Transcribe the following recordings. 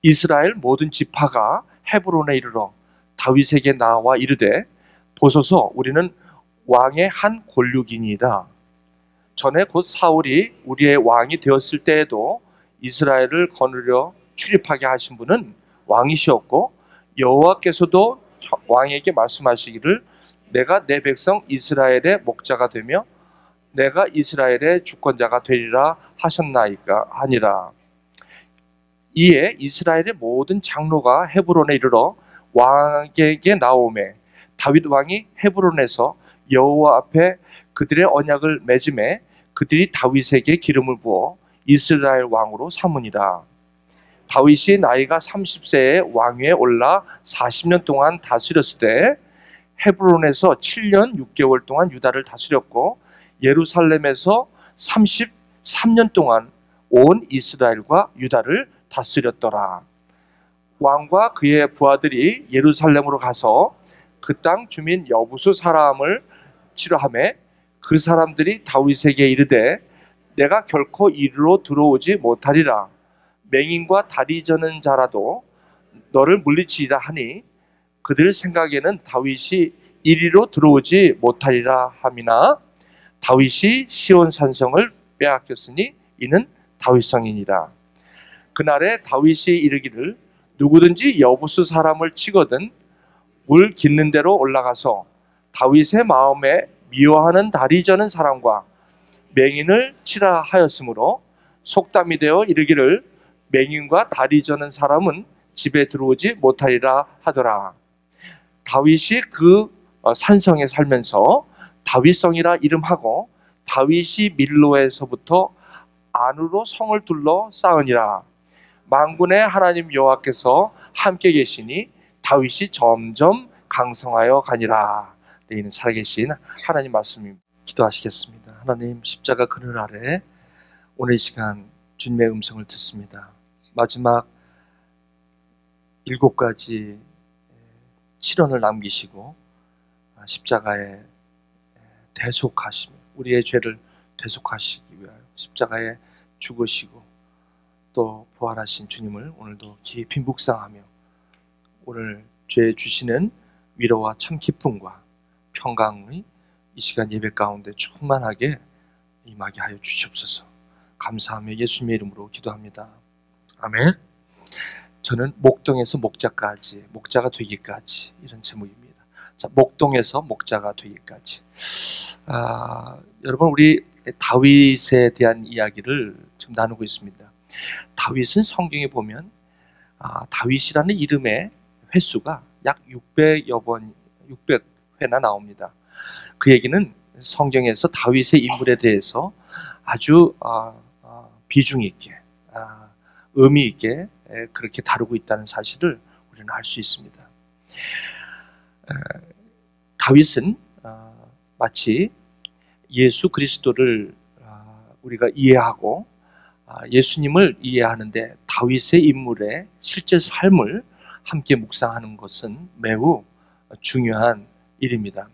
이스라엘 모든 지파가 헤브론에 이르러 다윗에게 나와 이르되 보소서 우리는 왕의 한 골육이니이다. 전에 곧 사울이 우리의 왕이 되었을 때에도 이스라엘을 거느려 출입하게 하신 분은 왕이시었고 여호와께서도 왕에게 말씀하시기를 내가 내 백성 이스라엘의 목자가 되며 내가 이스라엘의 주권자가 되리라 하셨나이까 하니라. 이에 이스라엘의 모든 장로가 헤브론에 이르러 왕에게 나오매 다윗 왕이 헤브론에서 여호와 앞에 그들의 언약을 맺음에 그들이 다윗에게 기름을 부어 이스라엘 왕으로 삼으니라. 다윗이 나이가 30세에 왕위에 올라 40년 동안 다스렸을 때 헤브론에서 7년 6개월 동안 유다를 다스렸고 예루살렘에서 33년 동안 온 이스라엘과 유다를 다스렸더라. 왕과 그의 부하들이 예루살렘으로 가서 그 땅 주민 여부수 사람을 치료하매 그 사람들이 다윗에게 이르되 내가 결코 이리로 들어오지 못하리라. 맹인과 다리 저는 자라도 너를 물리치리라 하니 그들 생각에는 다윗이 이리로 들어오지 못하리라 함이나 다윗이 시온 산성을 빼앗겼으니 이는 다윗성이니라. 그날에 다윗이 이르기를 누구든지 여부수 사람을 치거든 물 깃는 대로 올라가서 다윗의 마음에 미워하는 다리 저는 사람과 맹인을 치라 하였으므로 속담이 되어 이르기를 맹인과 다리 저는 사람은 집에 들어오지 못하리라 하더라. 다윗이 그 산성에 살면서 다윗성이라 이름하고 다윗이 밀로에서부터 안으로 성을 둘러 쌓으니라. 만군의 하나님 여호와께서 함께 계시니 다윗이 점점 강성하여 가니라. 이는 살아계신 하나님 말씀입니다. 기도하시겠습니다. 하나님 십자가 그늘 아래 오늘 이 시간 주님의 음성을 듣습니다. 마지막 7가지 칠언을 남기시고 십자가에 대속하시며 우리의 죄를 대속하시기 위하여 십자가에 죽으시고 또 부활하신 주님을 오늘도 깊이 묵상하며 오늘 죄 주시는 위로와 참 기쁨과 평강이 이 시간 예배 가운데 충만하게 임하게 하여 주시옵소서. 감사하며 예수님의 이름으로 기도합니다. 아멘. 저는 목동에서 목자까지, 목자가 되기까지 이런 제목입니다. 자, 목동에서 목자가 되기까지. 여러분 우리 다윗에 대한 이야기를 지금 나누고 있습니다. 다윗은 성경에 보면 다윗이라는 이름의 횟수가 약 600여 번, 600회나 나옵니다. 그 얘기는 성경에서 다윗의 인물에 대해서 아주 비중 있게, 의미 있게 그렇게 다루고 있다는 사실을 우리는 알 수 있습니다. 다윗은 마치 예수 그리스도를 우리가 이해하고 예수님을 이해하는데 다윗의 인물의 실제 삶을 함께 묵상하는 것은 매우 중요한 일입니다.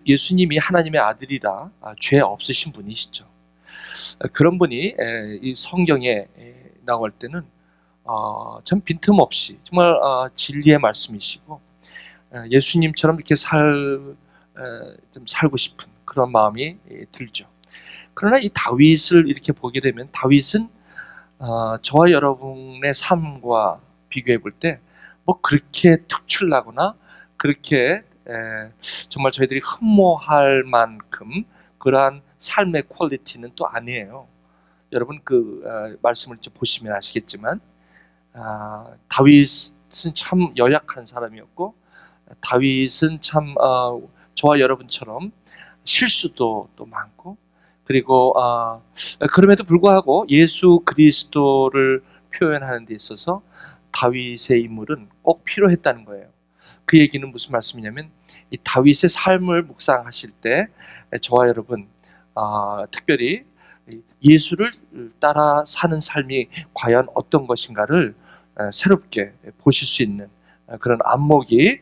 예수님이 하나님의 아들이라 죄 없으신 분이시죠. 그런 분이 이 성경에 나올 때는 참 빈틈없이 정말 진리의 말씀이시고 예수님처럼 이렇게 좀 살고 싶은 그런 마음이 들죠. 그러나 이 다윗을 이렇게 보게 되면 다윗은 저와 여러분의 삶과 비교해 볼 때 뭐 그렇게 특출나거나 그렇게 정말 저희들이 흠모할 만큼 그러한 삶의 퀄리티는 또 아니에요. 여러분 그 말씀을 좀 보시면 아시겠지만 다윗은 참 연약한 사람이었고 다윗은 참 저와 여러분처럼 실수도 또 많고 그리고 그럼에도 불구하고 예수 그리스도를 표현하는 데 있어서 다윗의 인물은 꼭 필요했다는 거예요. 그 얘기는 무슨 말씀이냐면 이 다윗의 삶을 묵상하실 때 저와 여러분 특별히 예수를 따라 사는 삶이 과연 어떤 것인가를 새롭게 보실 수 있는 그런 안목이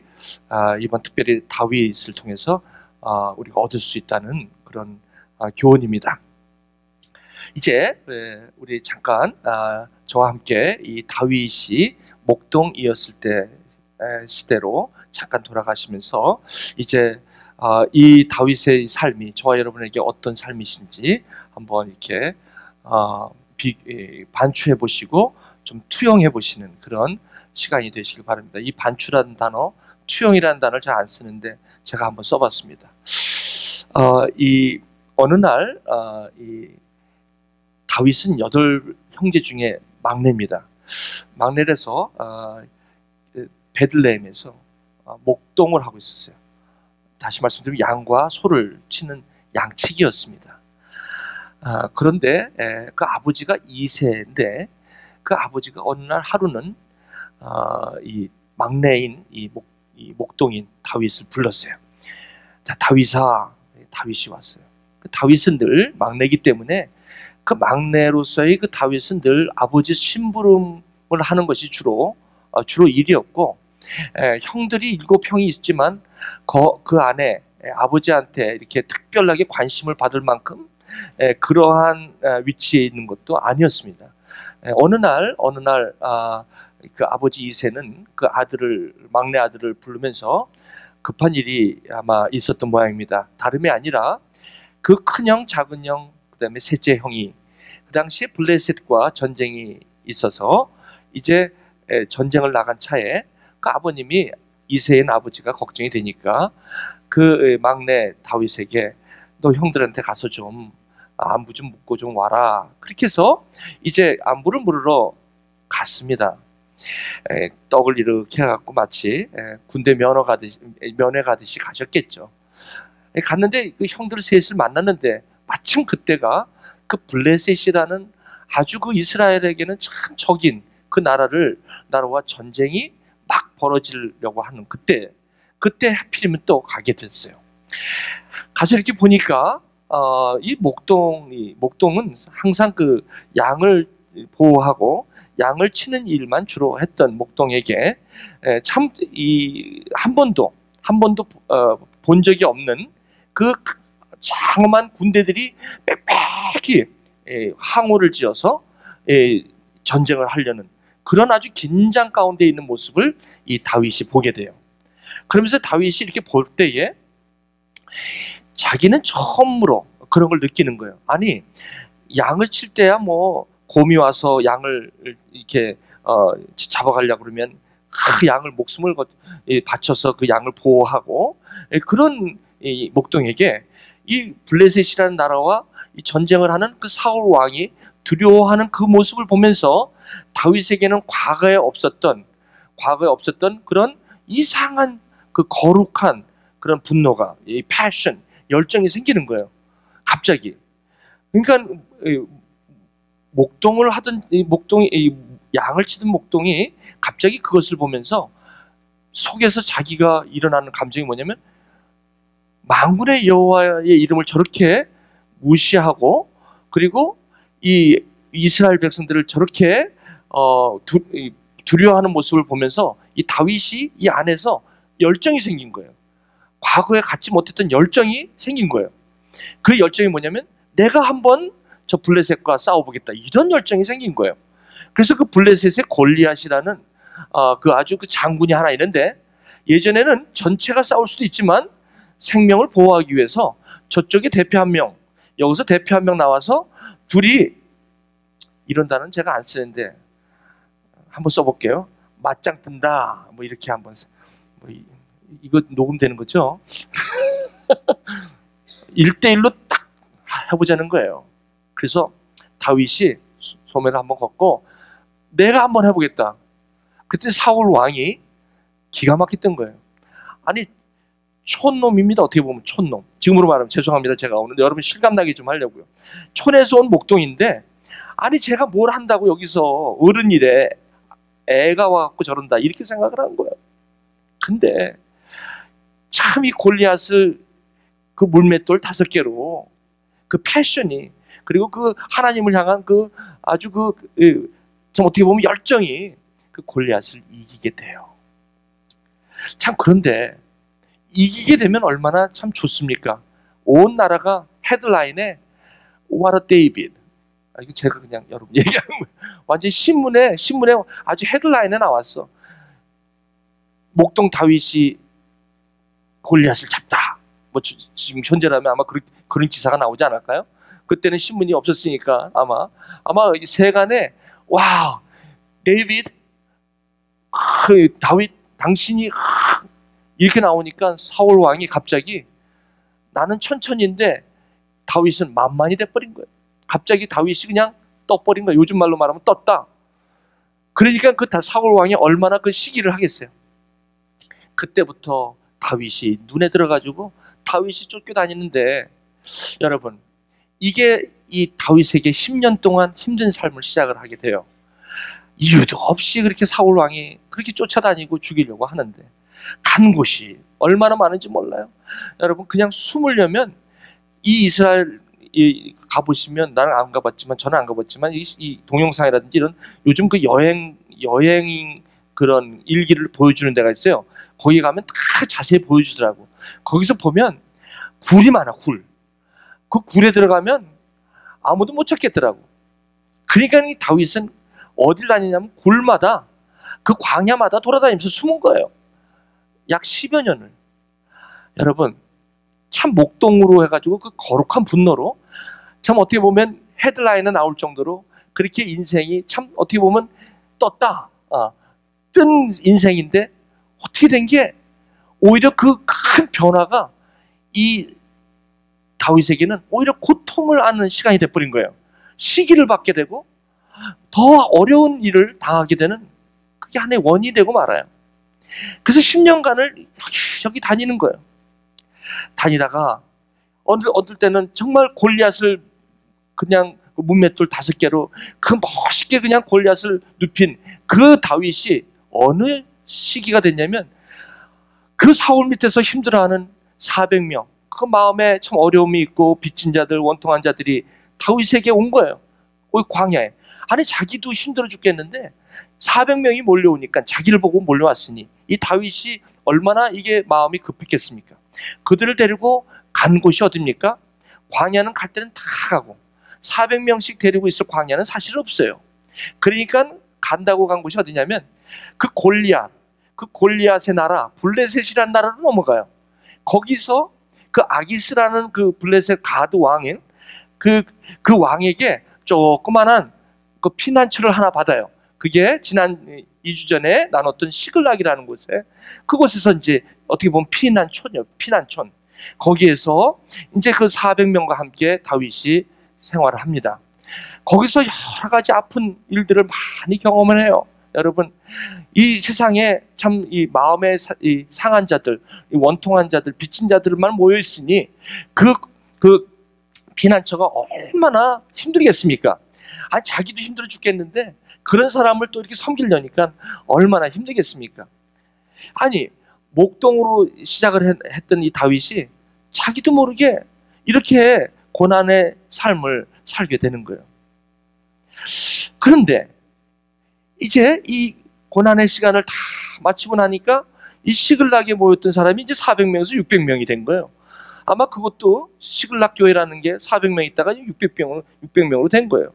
이번 특별히 다윗을 통해서 우리가 얻을 수 있다는 그런 교훈입니다. 이제 우리 잠깐 저와 함께 이 다윗이 목동이었을 때 시대로 잠깐 돌아가시면서 이제 이 다윗의 삶이 저와 여러분에게 어떤 삶이신지 한번 이렇게 반추해 보시고 좀 투영해 보시는 그런 시간이 되시길 바랍니다. 이 반추라는 단어, 투영이라는 단어를 잘 안 쓰는데 제가 한번 써봤습니다. 이 어느 날 이 다윗은 8형제 중에 막내입니다. 막내라서 베들레헴에서 목동을 하고 있었어요. 다시 말씀드리면 양과 소를 치는 양치기였습니다. 그런데 그 아버지가 이새인데 그 아버지가 어느 날 하루는 이 막내인 이 목동인 다윗을 불렀어요. 자, 다윗아. 다윗이 왔어요. 그 다윗은 늘 막내이기 때문에 그 막내로서의 그 다윗은 늘 아버지 심부름을 하는 것이 주로 일이었고, 형들이 7형이 있지만 그 안에 아버지한테 이렇게 특별하게 관심을 받을 만큼 그러한 위치에 있는 것도 아니었습니다. 어느 날 그 아버지 이새는 그 막내 아들을 부르면서 급한 일이 아마 있었던 모양입니다. 다름이 아니라 그 큰형, 작은형, 그 다음에 셋째 형이 그 당시에 블레셋과 전쟁이 있어서 이제 전쟁을 나간 차에 그 아버님이 이새인 아버지가 걱정이 되니까 그 막내 다윗에게 너 형들한테 가서 좀 안부 좀 묻고 좀 와라. 그렇게 해서 이제 안부를 물으러 갔습니다. 떡을 이렇게 해갖고 마치 군대 면회 가듯이 가셨겠죠. 갔는데 그 형들 셋을 만났는데 마침 그때가 그 블레셋이라는 아주 그 이스라엘에게는 참 적인 그 나라와 전쟁이 막 벌어지려고 하는 그때 하필이면 또 가게 됐어요. 가서 이렇게 보니까 이 목동은 항상 그 양을 보호하고 양을 치는 일만 주로 했던 목동에게 참 한 번도 본 적이 없는 그 장엄한 군대들이 빽빽히 항우를 지어서 전쟁을 하려는 그런 아주 긴장 가운데 있는 모습을 이 다윗이 보게 돼요. 그러면서 다윗이 이렇게 볼 때에 자기는 처음으로 그런 걸 느끼는 거예요. 아니, 양을 칠 때야 뭐 곰이 와서 양을 이렇게 잡아가려고 그러면 그 양을 목숨을 바쳐서 그 양을 보호하고 그런 이 목동에게 이 블레셋이라는 나라와 이 전쟁을 하는 그 사울 왕이 두려워하는 그 모습을 보면서 다윗에게는 과거에 없었던 그런 이상한 그 거룩한 그런 분노가 이 패션, 열정이 생기는 거예요. 갑자기. 그러니까 목동을 하던 양을 치던 목동이 갑자기 그것을 보면서 속에서 자기가 일어나는 감정이 뭐냐면 만군의 여호와의 이름을 저렇게 무시하고 그리고 이 이스라엘 백성들을 저렇게 두려워하는 모습을 보면서 이 다윗이 이 안에서 열정이 생긴 거예요. 과거에 갖지 못했던 열정이 생긴 거예요. 그 열정이 뭐냐면 내가 한번 저 블레셋과 싸워보겠다, 이런 열정이 생긴 거예요. 그래서 그 블레셋의 골리앗이라는 그 아주 그 장군이 하나 있는데 예전에는 전체가 싸울 수도 있지만 생명을 보호하기 위해서 저쪽에 대표 한 명, 여기서 대표 한 명 나와서 둘이, 이런 단어는 제가 안 쓰는데 한번 써볼게요. 맞짱 뜬다, 뭐 이렇게 한번, 이거 녹음되는 거죠? 1대1로 딱 해보자는 거예요. 그래서 다윗이 소매를 한번 걷고 내가 한번 해보겠다. 그때 사울 왕이 기가 막혔던 거예요. 아니, 촌놈입니다. 어떻게 보면 촌놈. 지금으로 말하면 죄송합니다. 제가 오늘 여러분 실감나게 좀 하려고요. 촌에서 온 목동인데 아니 제가 뭘 한다고 여기서 어른이래, 애가 와갖고 저런다, 이렇게 생각을 한 거예요. 근데 참 이 골리앗을 그 물맷돌 5개로 그 패션이, 그리고 그 하나님을 향한 그 아주 좀 어떻게 보면 열정이 그 골리앗을 이기게 돼요. 참, 그런데 이기게 되면 얼마나 참 좋습니까? 온 나라가 헤드라인에 What a David, 이거 제가 그냥 여러분 얘기하는 거예요. 완전 신문에 아주 헤드라인에 나왔어. 목동 다윗이 골리앗을 잡다. 뭐 지금 현재라면 아마 그런 기사가 나오지 않을까요? 그때는 신문이 없었으니까 아마 이 세간에 와우, 다윗 당신이 이렇게 나오니까 사울 왕이 갑자기 나는 천천히인데 다윗은 만만이 돼버린 거예요. 갑자기 다윗이 그냥 떠버린 거예요. 요즘 말로 말하면 떴다. 그러니까 그 사울 왕이 얼마나 그 시기를 하겠어요. 그때부터 다윗이 눈에 들어가지고 다윗이 쫓겨다니는데, 여러분, 이게 이 다윗에게 10년 동안 힘든 삶을 시작을 하게 돼요. 이유도 없이 그렇게 사울 왕이 그렇게 쫓아다니고 죽이려고 하는데 간 곳이 얼마나 많은지 몰라요. 여러분, 그냥 숨으려면 이 이스라엘 가보시면, 저는 안 가봤지만 이 동영상이라든지 이런 요즘 그 여행 그런 일기를 보여주는 데가 있어요. 거기 가면 다 자세히 보여주더라고. 거기서 보면 굴이 많아, 굴. 그 굴에 들어가면 아무도 못 찾겠더라고. 그러니까 이 다윗은 어딜 다니냐면 굴마다, 그 광야마다 돌아다니면서 숨은 거예요. 약 10여 년을. 여러분, 참 목동으로 해가지고 그 거룩한 분노로, 참 어떻게 보면 헤드라인에 나올 정도로 그렇게 인생이 참 어떻게 보면 떴다, 뜬 인생인데, 어떻게 된 게 오히려 그 큰 변화가 이 다윗에게는 오히려 고통을 안는 시간이 돼버린 거예요. 시기를 받게 되고 더 어려운 일을 당하게 되는, 그게 하나의 원인이 되고 말아요. 그래서 10년간을 여기저기 다니는 거예요. 다니다가 어떨 때는 정말 골리앗을 그냥 문맷돌 5개로 그 멋있게 그냥 골리앗을 눕힌 그 다윗이 어느 시기가 됐냐면, 그 사울 밑에서 힘들어하는 400명, 그 마음에 참 어려움이 있고 빚진 자들, 원통한 자들이 다윗에게 온 거예요. 거기 광야에. 아니, 자기도 힘들어 죽겠는데 400명이 몰려오니까, 자기를 보고 몰려왔으니 이 다윗이 얼마나 이게 마음이 급했겠습니까? 그들을 데리고 간 곳이 어딥니까? 광야는 갈 때는 다 가고 400명씩 데리고 있을 광야는 사실 없어요. 그러니까 간다고 간 곳이 어디냐면 그 골리앗의 나라, 블레셋이라는 나라로 넘어가요. 거기서 그 아기스라는 그 블레셋 가드 왕인 그 왕에게 조그만한 그 피난처를 하나 받아요. 그게 지난 2주 전에 나눴던 시글락이라는 곳에, 그곳에서 이제 어떻게 보면 피난촌이요, 피난촌. 거기에서 이제 그 400명과 함께 다윗이 생활을 합니다. 거기서 여러 가지 아픈 일들을 많이 경험을 해요. 여러분, 이 세상에 참 이 마음에 상한 자들, 이 원통한 자들, 빚진 자들만 모여 있으니 그 피난처가 얼마나 힘들겠습니까? 아니, 자기도 힘들어 죽겠는데 그런 사람을 또 이렇게 섬기려니까 얼마나 힘들겠습니까? 아니, 목동으로 시작을 했던 이 다윗이 자기도 모르게 이렇게 고난의 삶을 살게 되는 거예요. 그런데 이제 이 고난의 시간을 다 마치고 나니까 이 시글락에 모였던 사람이 이제 400명에서 600명이 된 거예요. 아마 그것도 시글락 교회라는 게 400명 있다가 600명으로 된 거예요.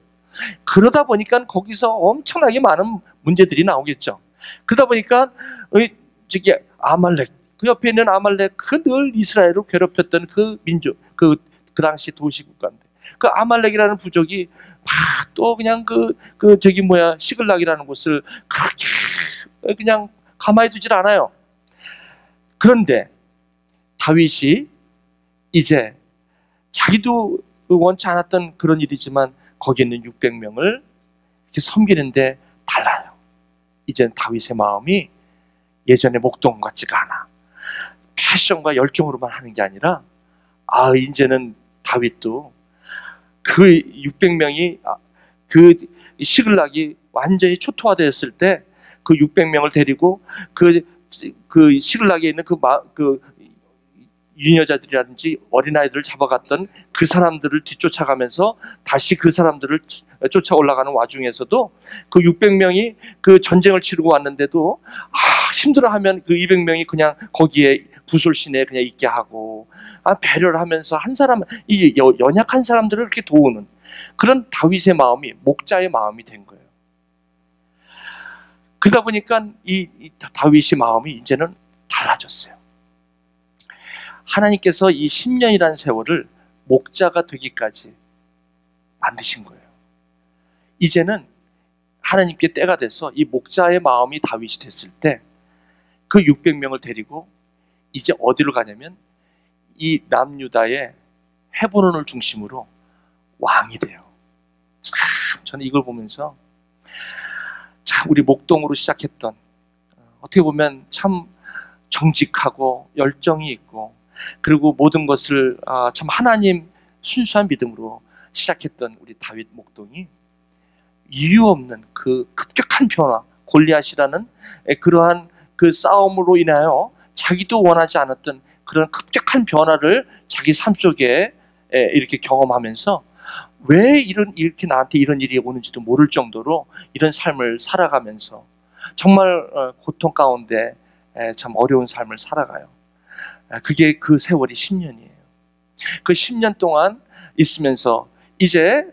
그러다 보니까 거기서 엄청나게 많은 문제들이 나오겠죠. 그러다 보니까 저기 아말렉, 그 옆에 있는 아말렉, 그 늘 이스라엘을 괴롭혔던 그 민족, 그 당시 도시국가인데, 그 아말렉이라는 부족이 또 그냥 시글락이라는 곳을 그렇게 그냥 가만히 두질 않아요. 그런데 다윗이 이제 자기도 원치 않았던 그런 일이지만 거기 있는 600명을 이렇게 섬기는데 달라요. 이제는 다윗의 마음이 예전의 목동 같지가 않아. 패션과 열정으로만 하는 게 아니라, 이제는 다윗도 그 600명이 그 시글락이 완전히 초토화되었을 때 그 600명을 데리고 그 시글락에 있는 그 유녀자들이라든지 어린아이들을 잡아갔던 그 사람들을 뒤쫓아가면서 다시 그 사람들을 쫓아 올라가는 와중에서도 그 600명이 그 전쟁을 치르고 왔는데도 힘들어하면 그 200명이 그냥 거기에 부솔신에 그냥 있게 하고, 배려를 하면서 한 사람, 이 연약한 사람들을 이렇게 도우는, 그런 다윗의 마음이 목자의 마음이 된 거예요. 그러다 보니까 이 다윗의 마음이 이제는 달라졌어요. 하나님께서 이 10년이라는 세월을 목자가 되기까지 만드신 거예요. 이제는 하나님께 때가 돼서 이 목자의 마음이 다윗이 됐을 때 그 600명을 데리고 이제 어디로 가냐면 이 남유다의 헤브론을 중심으로 왕이 돼요. 참 저는 이걸 보면서 참 우리 목동으로 시작했던, 어떻게 보면 참 정직하고 열정이 있고, 그리고 모든 것을 참 하나님 순수한 믿음으로 시작했던 우리 다윗 목동이 이유 없는 그 급격한 변화, 골리앗이라는 그러한 그 싸움으로 인하여 자기도 원하지 않았던 그런 급격한 변화를 자기 삶 속에 이렇게 경험하면서 왜 이렇게 나한테 이런 일이 오는지도 모를 정도로 이런 삶을 살아가면서 정말 고통 가운데 참 어려운 삶을 살아가요. 그게 그 세월이 10년이에요. 그 10년 동안 있으면서 이제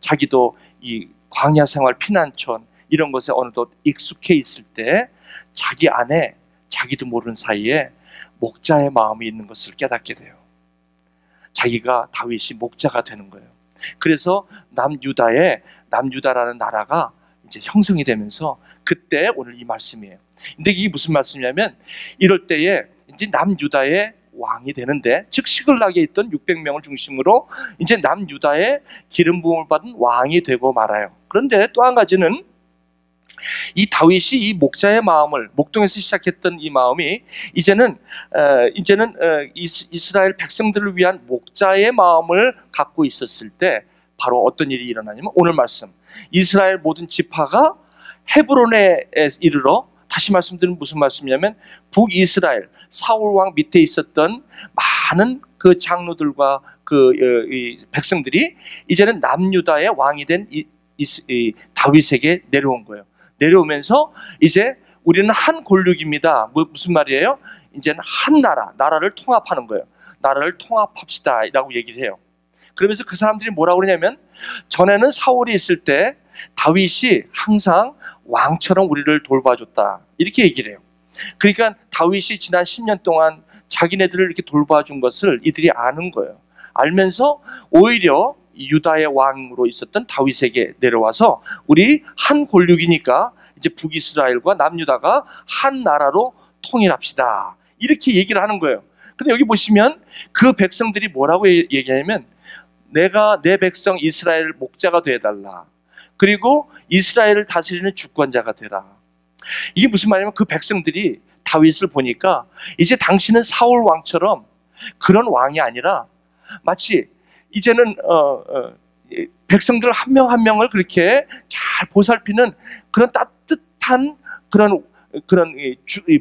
자기도 이 광야 생활, 피난촌 이런 것에 어느덧 익숙해 있을 때 자기 안에 자기도 모르는 사이에 목자의 마음이 있는 것을 깨닫게 돼요. 자기가 다윗이 목자가 되는 거예요. 그래서 남유다라는 나라가 이제 형성이 되면서 그때 오늘 이 말씀이에요. 근데 이게 무슨 말씀이냐면 이럴 때에 이제 남유다의 왕이 되는데, 즉 시글락에 있던 600명을 중심으로 이제 남유다의 기름 부음을 받은 왕이 되고 말아요. 그런데 또 한 가지는 이 다윗이 이 목자의 마음을, 목동에서 시작했던 이 마음이 이제는 이스라엘 백성들을 위한 목자의 마음을 갖고 있었을 때 바로 어떤 일이 일어나냐면 오늘 말씀, 이스라엘 모든 지파가 헤브론에 이르러, 다시 말씀드리면 무슨 말씀이냐면 북이스라엘 사울 왕 밑에 있었던 많은 그 장로들과 이 백성들이 이제는 남유다의 왕이 된 이 다윗에게 내려온 거예요. 내려오면서 이제 우리는 한 골육입니다. 무슨 말이에요? 이제는 한 나라를 통합하는 거예요. 나라를 통합합시다 라고 얘기를 해요. 그러면서 그 사람들이 뭐라고 그러냐면, 전에는 사울이 있을 때 다윗이 항상 왕처럼 우리를 돌봐줬다 이렇게 얘기를 해요. 그러니까 다윗이 지난 10년 동안 자기네들을 이렇게 돌봐준 것을 이들이 아는 거예요. 알면서 오히려 유다의 왕으로 있었던 다윗에게 내려와서 우리 한 골육이니까 이제 북이스라엘과 남유다가 한 나라로 통일합시다 이렇게 얘기를 하는 거예요. 근데 여기 보시면 그 백성들이 뭐라고 얘기하냐면, 내가 내 백성 이스라엘 목자가 되어달라, 그리고 이스라엘을 다스리는 주권자가 되라. 이게 무슨 말이냐면 그 백성들이 다윗을 보니까 이제 당신은 사울 왕처럼 그런 왕이 아니라 마치 이제는 백성들 한 명 한 명을 그렇게 잘 보살피는 그런 따뜻한 그런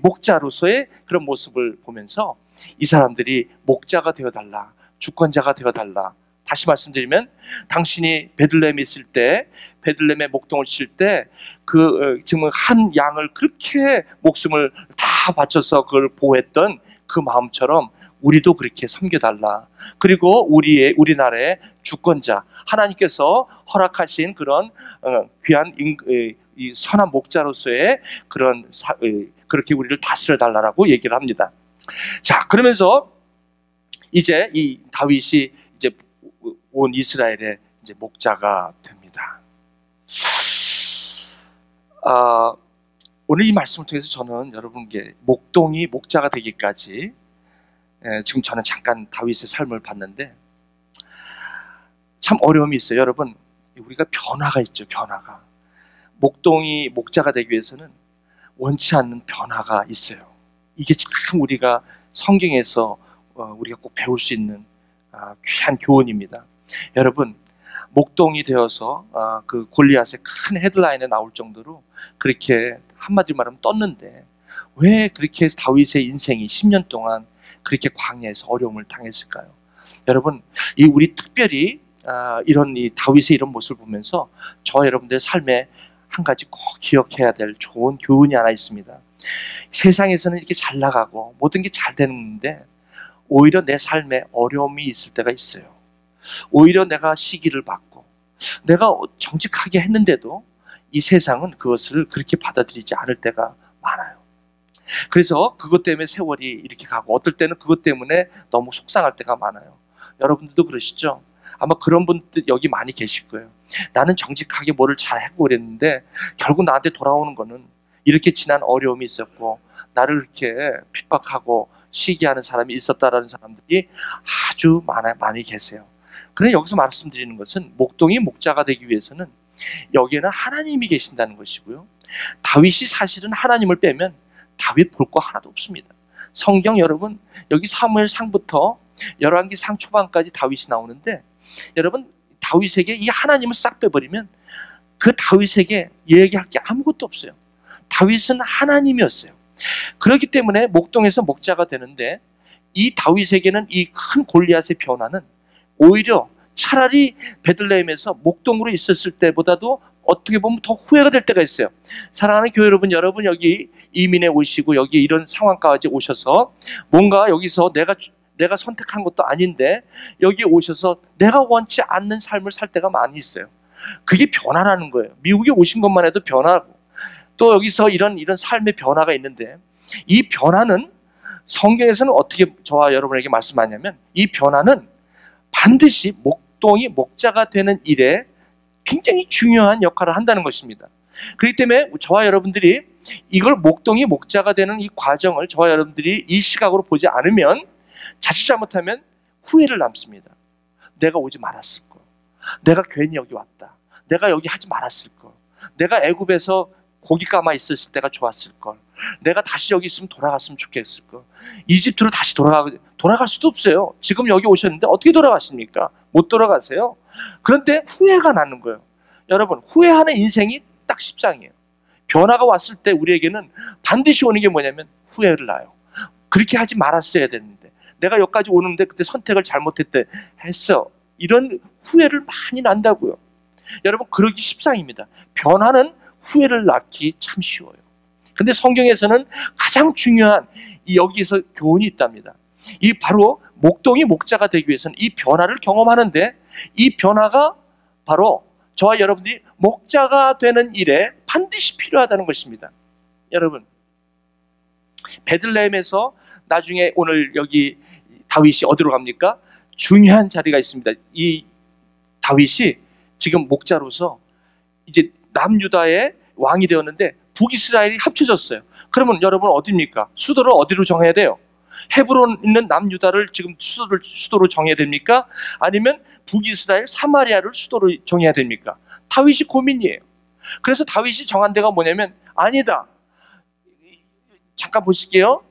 목자로서의 그런 모습을 보면서 이 사람들이 목자가 되어달라, 주권자가 되어달라. 다시 말씀드리면, 당신이 베들레헴에 있을 때, 베들레헴에 목동을 칠 때 지금 한 양을 그렇게 목숨을 다 바쳐서 그걸 보호했던 그 마음처럼 우리도 그렇게 섬겨달라. 그리고 우리나라의 주권자, 하나님께서 허락하신 그런 귀한 이 선한 목자로서의 그렇게 우리를 다스려달라고 얘기를 합니다. 자, 그러면서 이제 이 다윗이 이제 온 이스라엘의 이제 목자가 됩니다. 오늘 이 말씀을 통해서 저는 여러분께 목동이 목자가 되기까지, 지금 저는 잠깐 다윗의 삶을 봤는데 참 어려움이 있어요. 여러분, 우리가 변화가 있죠. 변화가, 목동이 목자가 되기 위해서는 원치 않는 변화가 있어요. 이게 참 우리가 성경에서 우리가 꼭 배울 수 있는 귀한 교훈입니다. 여러분, 목동이 되어서 그 골리앗의 큰 헤드라인에 나올 정도로 그렇게 한마디로 말하면 떴는데, 왜 그렇게 다윗의 인생이 10년 동안 그렇게 광야에서 어려움을 당했을까요? 여러분, 우리 특별히 이런 이 다윗의 이런 모습을 보면서 저 여러분들의 삶에 한 가지 꼭 기억해야 될 좋은 교훈이 하나 있습니다. 세상에서는 이렇게 잘 나가고 모든 게 잘 되는데 오히려 내 삶에 어려움이 있을 때가 있어요. 오히려 내가 시기를 받고 내가 정직하게 했는데도 이 세상은 그것을 그렇게 받아들이지 않을 때가 많아요. 그래서 그것 때문에 세월이 이렇게 가고, 어떨 때는 그것 때문에 너무 속상할 때가 많아요. 여러분들도 그러시죠? 아마 그런 분들 여기 많이 계실 거예요. 나는 정직하게 뭐를 잘 하고 그랬는데 결국 나한테 돌아오는 거는 이렇게 지난 어려움이 있었고, 나를 이렇게 핍박하고 시기하는 사람이 있었다라는 사람들이 아주 많이 계세요. 그런데 여기서 말씀드리는 것은, 목동이 목자가 되기 위해서는 여기에는 하나님이 계신다는 것이고요. 다윗이 사실은 하나님을 빼면 다윗 볼 거 하나도 없습니다. 성경 여러분, 여기 사무엘상부터 열왕기상 초반까지 다윗이 나오는데, 여러분 다윗에게 이 하나님을 싹 빼버리면 그 다윗에게 얘기할 게 아무것도 없어요. 다윗은 하나님이었어요. 그렇기 때문에 목동에서 목자가 되는데, 이 다윗에게는 이 큰 골리앗의 변화는 오히려 차라리 베들레헴에서 목동으로 있었을 때보다도 어떻게 보면 더 후회가 될 때가 있어요. 사랑하는 교회 여러분, 여러분 여기 이민에 오시고 여기 이런 상황까지 오셔서 뭔가 여기서 내가 선택한 것도 아닌데 여기 오셔서 내가 원치 않는 삶을 살 때가 많이 있어요. 그게 변화라는 거예요. 미국에 오신 것만 해도 변화고, 또 여기서 이런 삶의 변화가 있는데, 이 변화는 성경에서는 어떻게 저와 여러분에게 말씀하냐면, 이 변화는 반드시 목동이 목자가 되는 일에 굉장히 중요한 역할을 한다는 것입니다. 그렇기 때문에 저와 여러분들이 이걸 목동이 목자가 되는 이 과정을 저와 여러분들이 이 시각으로 보지 않으면 자칫 잘못하면 후회를 남습니다. 내가 오지 말았을 걸, 내가 괜히 여기 왔다, 내가 여기 하지 말았을 걸, 내가 애굽에서 고기 감아 있었을 때가 좋았을 걸, 내가 다시 여기 있으면 돌아갔으면 좋겠을 걸, 이집트로 다시 돌아갈 수도 없어요. 지금 여기 오셨는데 어떻게 돌아가십니까? 못 돌아가세요. 그런데 후회가 나는 거예요. 여러분, 후회하는 인생이 딱 10장이에요. 변화가 왔을 때 우리에게는 반드시 오는 게 뭐냐면 후회를 나요. 그렇게 하지 말았어야 되는데, 내가 여기까지 오는데 그때 선택을 잘못했대 했어, 이런 후회를 많이 난다고요. 여러분, 그러기 십상입니다. 변화는 후회를 낳기 참 쉬워요. 근데 성경에서는 가장 중요한 여기서 교훈이 있답니다. 이 바로 목동이 목자가 되기 위해서는 이 변화를 경험하는데, 이 변화가 바로 저와 여러분들이 목자가 되는 일에 반드시 필요하다는 것입니다. 여러분, 베들레헴에서 나중에 오늘 여기 다윗이 어디로 갑니까? 중요한 자리가 있습니다. 이 다윗이 지금 목자로서 이제 남유다의 왕이 되었는데 북이스라엘이 합쳐졌어요. 그러면 여러분 어디입니까? 수도를 어디로 정해야 돼요? 헤브론 있는 남유다를 지금 수도로 정해야 됩니까? 아니면 북이스라엘 사마리아를 수도로 정해야 됩니까? 다윗이 고민이에요. 그래서 다윗이 정한 데가 뭐냐면, 아니다, 잠깐 보실게요.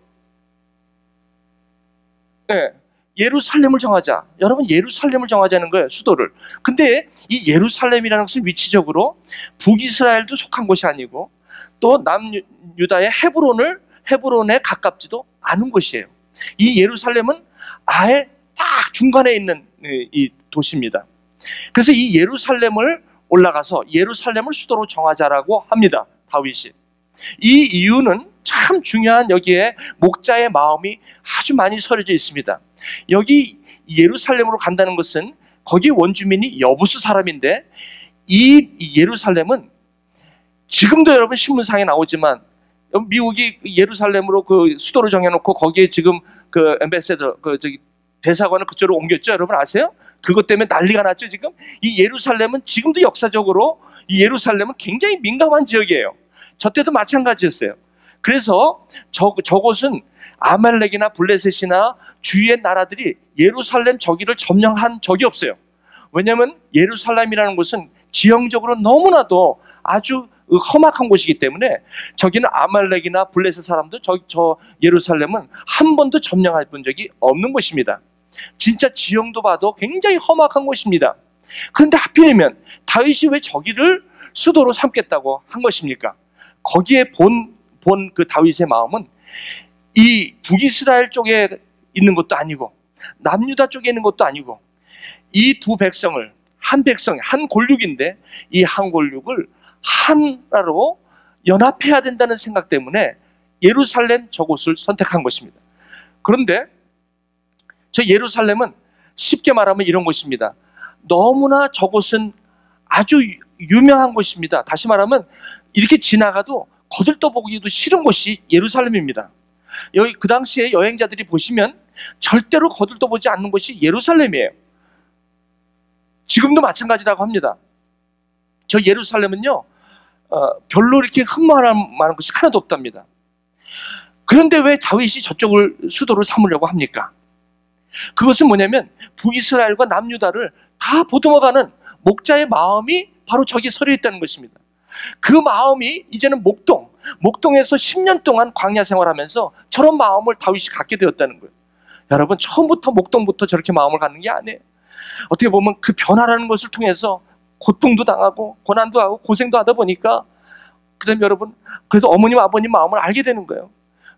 네, 예루살렘을 정하자. 여러분, 예루살렘을 정하자는 거예요, 수도를. 근데 이 예루살렘이라는 것은 위치적으로 북이스라엘도 속한 곳이 아니고, 또 남유다의 헤브론에 가깝지도 않은 곳이에요. 이 예루살렘은 아예 딱 중간에 있는 이 도시입니다. 그래서 이 예루살렘을 올라가서 예루살렘을 수도로 정하자라고 합니다, 다윗이. 이 이유는 참 중요한, 여기에 목자의 마음이 아주 많이 서려져 있습니다. 여기 예루살렘으로 간다는 것은 거기 원주민이 여부수 사람인데, 이 예루살렘은 지금도 여러분 신문상에 나오지만, 미국이 예루살렘으로 그 수도를 정해놓고 거기에 지금 그 엠베세더, 대사관을 그쪽으로 옮겼죠. 여러분 아세요? 그것 때문에 난리가 났죠. 지금 이 예루살렘은 지금도 역사적으로 이 예루살렘은 굉장히 민감한 지역이에요. 저 때도 마찬가지였어요. 그래서 저곳은 아말렉이나 블레셋이나 주위의 나라들이 예루살렘 저기를 점령한 적이 없어요. 왜냐하면 예루살렘이라는 곳은 지형적으로 너무나도 아주 험악한 곳이기 때문에 저기는 아말렉이나 블레셋 사람도 저 예루살렘은 한 번도 점령해 본 적이 없는 곳입니다. 진짜 지형도 봐도 굉장히 험악한 곳입니다. 그런데 하필이면 다윗이 왜 저기를 수도로 삼겠다고 한 것입니까? 거기에 본 그 다윗의 마음은 이 북이스라엘 쪽에 있는 것도 아니고 남유다 쪽에 있는 것도 아니고, 이 두 백성을, 한 백성이 한 골육인데 이 한 골육을 하나로 연합해야 된다는 생각 때문에 예루살렘 저곳을 선택한 것입니다. 그런데 저 예루살렘은 쉽게 말하면 이런 곳입니다. 너무나 저곳은 아주 유명한 곳입니다. 다시 말하면 이렇게 지나가도 거들떠보기도 싫은 곳이 예루살렘입니다. 여기 그 당시에 여행자들이 보시면 절대로 거들떠보지 않는 곳이 예루살렘이에요. 지금도 마찬가지라고 합니다. 저 예루살렘은요, 별로 이렇게 흠모할 만한 것이 하나도 없답니다. 그런데 왜 다윗이 저쪽을 수도를 삼으려고 합니까? 그것은 뭐냐면 북이스라엘과 남유다를 다 보듬어가는 목자의 마음이 바로 저기에 서려 있다는 것입니다. 그 마음이 이제는 목동에서 10년 동안 광야 생활하면서 저런 마음을 다윗이 갖게 되었다는 거예요. 여러분, 처음부터 목동부터 저렇게 마음을 갖는 게 아니에요. 어떻게 보면 그 변화라는 것을 통해서 고통도 당하고 고난도 하고 고생도 하다 보니까 그 다음에 여러분, 그래서 어머님 아버님 마음을 알게 되는 거예요.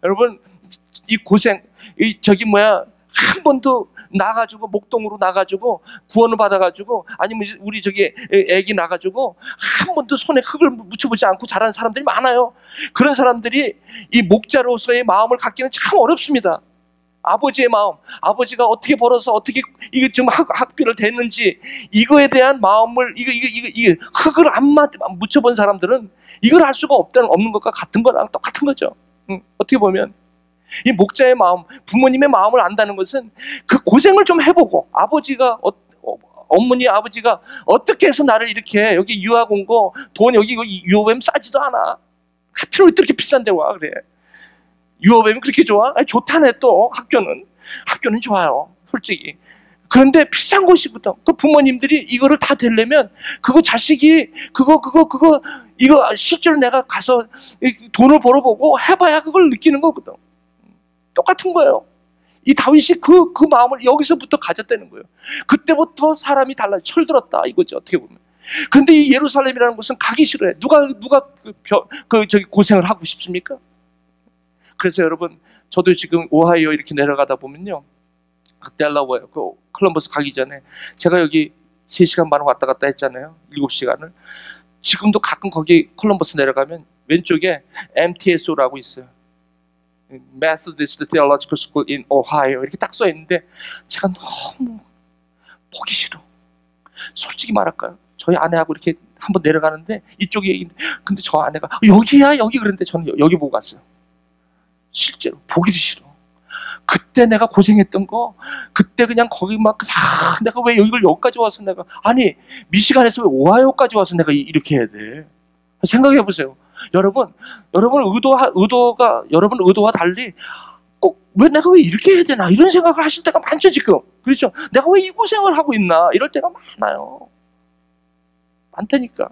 여러분, 이 고생, 한 번도 나가지고 목동으로 나가지고 구원을 받아가지고, 아니면 우리 저기 애기 나가지고 한 번도 손에 흙을 묻혀보지 않고 자란 사람들이 많아요. 그런 사람들이 이 목자로서의 마음을 갖기는 참 어렵습니다. 아버지의 마음, 아버지가 어떻게 벌어서 어떻게 이게 좀 학비를 댔는지 이거에 대한 마음을 이게 흙을 안 묻혀본 사람들은 이걸 알 수가 없는 것과 같은 거랑 똑같은 거죠. 어떻게 보면 이 목자의 마음, 부모님의 마음을 안다는 것은 그 고생을 좀 해보고, 어머니 아버지가 어떻게 해서 나를 이렇게 여기 유학 온 거 돈 여기 유업엠 싸지도 않아. 하필 왜 이렇게 비싼데 와 그래. 유업엠이 그렇게 좋아? 아니, 좋다네. 또 학교는 좋아요, 솔직히. 그런데 비싼 곳이거든. 그 부모님들이 이거를 다 되려면 그거 자식이 이거 실제로 내가 가서 돈을 벌어보고 해봐야 그걸 느끼는 거거든. 똑같은 거예요. 이 다윗이 그 마음을 여기서부터 가졌다는 거예요. 그때부터 사람이 달라져 철들었다 이거죠, 어떻게 보면. 그런데 이 예루살렘이라는 곳은 가기 싫어해. 누가 저기 고생을 하고 싶습니까? 그래서 여러분, 저도 지금 오하이오 이렇게 내려가다 보면요, 델라웨어, 그 콜럼버스 가기 전에 제가 여기 3시간 반 왔다 갔다 했잖아요. 7시간을. 지금도 가끔 거기 콜럼버스 내려가면 왼쪽에 MTSO라고 있어요. Methodist Theological School in Ohio 이렇게 딱 써 있는데 제가 너무 보기 싫어. 솔직히 말할까요? 저희 아내하고 이렇게 한번 내려가는데 이쪽에 얘기인데, 근데 저 아내가 여기야 여기, 그런데 저는 여기 보고 갔어요. 실제로 보기도 싫어. 그때 내가 고생했던 거, 그때 그냥 거기 내가 왜 여기까지 와서 아니 미시간에서 왜 오하이오까지 와서 내가 이렇게 해야 돼? 생각해 보세요. 여러분 의도와 달리 꼭 내가 왜 이렇게 해야 되나 이런 생각을 하실 때가 많죠 지금. 그렇죠? 내가 왜 이 고생을 하고 있나 이럴 때가 많아요. 많다니까.